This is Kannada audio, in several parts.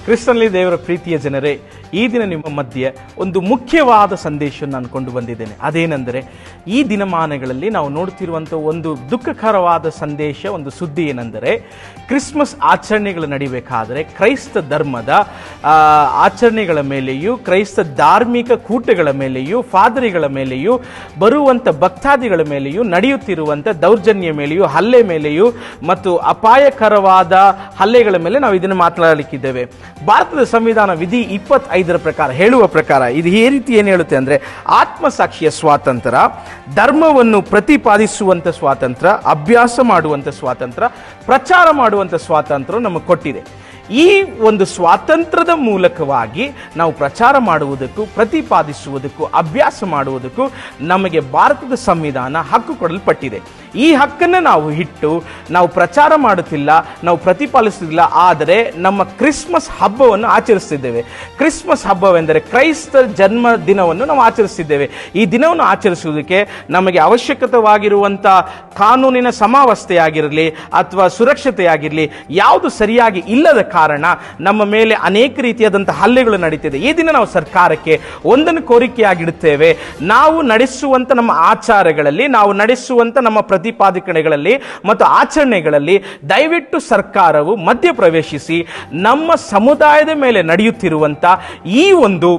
ಕ್ರಿಸ್ತನಲ್ಲಿ ದೇವರ ಪ್ರೀತಿಯ ಜನರೇ, ಈ ದಿನ ನಿಮ್ಮ ಮಧ್ಯೆ ಒಂದು ಮುಖ್ಯವಾದ ಸಂದೇಶ ನಾನು ಕೊಂಡು ಬಂದಿದ್ದೇನೆ. ಅದೇನೆಂದರೆ, ಈ ದಿನಮಾನಗಳಲ್ಲಿ ನಾವು ನೋಡ್ತಿರುವಂಥ ಒಂದು ದುಃಖಕರವಾದ ಸಂದೇಶ, ಒಂದು ಸುದ್ದಿ ಏನೆಂದರೆ, ಕ್ರಿಸ್ಮಸ್ ಆಚರಣೆಗಳು ನಡಿಬೇಕಾದರೆ ಕ್ರೈಸ್ತ ಧರ್ಮದ ಆಚರಣೆಗಳ ಮೇಲೆಯೂ, ಕ್ರೈಸ್ತ ಧಾರ್ಮಿಕ ಕೂಟಗಳ ಮೇಲೆಯೂ, ಫಾದರಿಗಳ ಮೇಲೆಯೂ, ಬರುವಂಥ ಭಕ್ತಾದಿಗಳ ಮೇಲೆಯೂ ನಡೆಯುತ್ತಿರುವಂಥ ದೌರ್ಜನ್ಯ ಮೇಲೆಯೂ, ಹಲ್ಲೆ ಮೇಲೆಯೂ ಮತ್ತು ಅಪಾಯಕರವಾದ ಹಲ್ಲೆಗಳ ಮೇಲೆ ನಾವು ಇದನ್ನು ಮಾತನಾಡಲಿಕ್ಕಿದ್ದೇವೆ. ಭಾರತದ ಸಂವಿಧಾನ ವಿಧಿ 25 ಪ್ರಕಾರ ಹೇಳುವ ಪ್ರಕಾರ ಇದು ಈ ರೀತಿ ಏನು ಹೇಳುತ್ತೆ ಅಂದರೆ, ಆತ್ಮಸಾಕ್ಷಿಯ ಸ್ವಾತಂತ್ರ್ಯ, ಧರ್ಮವನ್ನು ಪ್ರತಿಪಾದಿಸುವಂಥ ಸ್ವಾತಂತ್ರ್ಯ, ಅಭ್ಯಾಸ ಮಾಡುವಂಥ ಸ್ವಾತಂತ್ರ್ಯ, ಪ್ರಚಾರ ಮಾಡುವಂಥ ಸ್ವಾತಂತ್ರ್ಯ ನಮಗೆ ಕೊಟ್ಟಿದೆ. ಈ ಒಂದು ಸ್ವಾತಂತ್ರ್ಯದ ಮೂಲಕವಾಗಿ ನಾವು ಪ್ರಚಾರ ಮಾಡುವುದಕ್ಕೂ, ಪ್ರತಿಪಾದಿಸುವುದಕ್ಕೂ, ಅಭ್ಯಾಸ ಮಾಡುವುದಕ್ಕೂ ನಮಗೆ ಭಾರತದ ಸಂವಿಧಾನ ಹಕ್ಕು ಕೊಡಲ್ಪಟ್ಟಿದೆ. ಈ ಹಕ್ಕನ್ನು ನಾವು ಇಟ್ಟು ನಾವು ಪ್ರಚಾರ ಮಾಡುತ್ತಿಲ್ಲ, ನಾವು ಪ್ರತಿಪಾದಿಸುತ್ತಿಲ್ಲ, ಆದರೆ ನಮ್ಮ ಕ್ರಿಸ್ಮಸ್ ಹಬ್ಬವನ್ನು ಆಚರಿಸ್ತಿದ್ದೇವೆ. ಕ್ರಿಸ್ಮಸ್ ಹಬ್ಬವೆಂದರೆ ಕ್ರೈಸ್ತ ಜನ್ಮ ದಿನವನ್ನು ನಾವು ಆಚರಿಸ್ತಿದ್ದೇವೆ. ಈ ದಿನವನ್ನು ಆಚರಿಸುವುದಕ್ಕೆ ನಮಗೆ ಅವಶ್ಯಕತೆವಾಗಿರುವಂಥ ಕಾನೂನಿನ ಸಮಾವಸ್ಥೆಯಾಗಿರಲಿ ಅಥವಾ ಸುರಕ್ಷತೆಯಾಗಿರಲಿ ಯಾವುದು ಸರಿಯಾಗಿ ಇಲ್ಲದ ಕಾರಣ ನಮ್ಮ ಮೇಲೆ ಅನೇಕ ರೀತಿಯಾದಂಥ ಹಲ್ಲೆಗಳು ನಡೀತಿದೆ. ಈ ದಿನ ನಾವು ಸರ್ಕಾರಕ್ಕೆ ಒಂದನ್ನು ಕೋರಿಕೆಯಾಗಿಡುತ್ತೇವೆ, ನಾವು ನಡೆಸುವಂಥ ನಮ್ಮ ಆಚಾರಗಳಲ್ಲಿ, ನಾವು ನಡೆಸುವಂಥ ನಮ್ಮ ಪ್ರತಿಪಾದನೆಗಳಲ್ಲಿ ಮತ್ತು ಆಚರಣೆಗಳಲ್ಲಿ ದಯವಿಟ್ಟು ಸರ್ಕಾರವು ಮಧ್ಯಪ್ರವೇಶಿಸಿ ನಮ್ಮ ಸಮುದಾಯದ ಮೇಲೆ ನಡೆಯುತ್ತಿರುವಂಥ ಈ ಒಂದು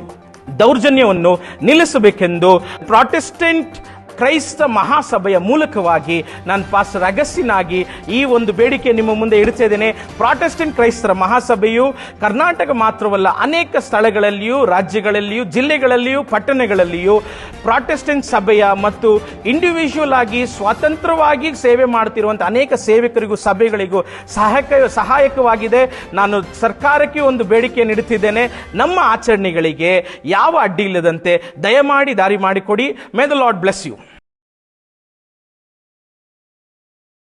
ದೌರ್ಜನ್ಯವನ್ನು ನಿಲ್ಲಿಸಬೇಕೆಂದು ಪ್ರಾಟೆಸ್ಟೆಂಟ್ ಕ್ರೈಸ್ತ ಮಹಾಸಭೆಯ ಮೂಲಕವಾಗಿ ನಾನು ಪಾಸ್ಟರ್ ಅಗಸ್ಟಿನ್ ಆಗಿ ಈ ಒಂದು ಬೇಡಿಕೆ ನಿಮ್ಮ ಮುಂದೆ ಇಡ್ತಾ ಇದ್ದೇನೆ. ಪ್ರಾಟೆಸ್ಟೆಂಟ್ ಕ್ರೈಸ್ತರ ಮಹಾಸಭೆಯು ಕರ್ನಾಟಕ ಮಾತ್ರವಲ್ಲ, ಅನೇಕ ಸ್ಥಳಗಳಲ್ಲಿಯೂ, ರಾಜ್ಯಗಳಲ್ಲಿಯೂ, ಜಿಲ್ಲೆಗಳಲ್ಲಿಯೂ, ಪಟ್ಟಣಗಳಲ್ಲಿಯೂ ಪ್ರಾಟೆಸ್ಟೆಂಟ್ ಸಭೆಯ ಮತ್ತು ಇಂಡಿವಿಜುವಲ್ ಆಗಿ ಸ್ವತಂತ್ರವಾಗಿ ಸೇವೆ ಮಾಡ್ತಿರುವಂಥ ಅನೇಕ ಸೇವಕರಿಗೂ, ಸಭೆಗಳಿಗೂ ಸಹಾಯಕವಾಗಿದೆ. ನಾನು ಸರ್ಕಾರಕ್ಕೆ ಒಂದು ಬೇಡಿಕೆಯನ್ನು ಇಡುತ್ತಿದ್ದೇನೆ, ನಮ್ಮ ಆಚರಣೆಗಳಿಗೆ ಯಾವ ಅಡ್ಡಿ ಇಲ್ಲದಂತೆ ದಯಮಾಡಿ ದಾರಿ ಮಾಡಿಕೊಡಿ. May the lord bless you.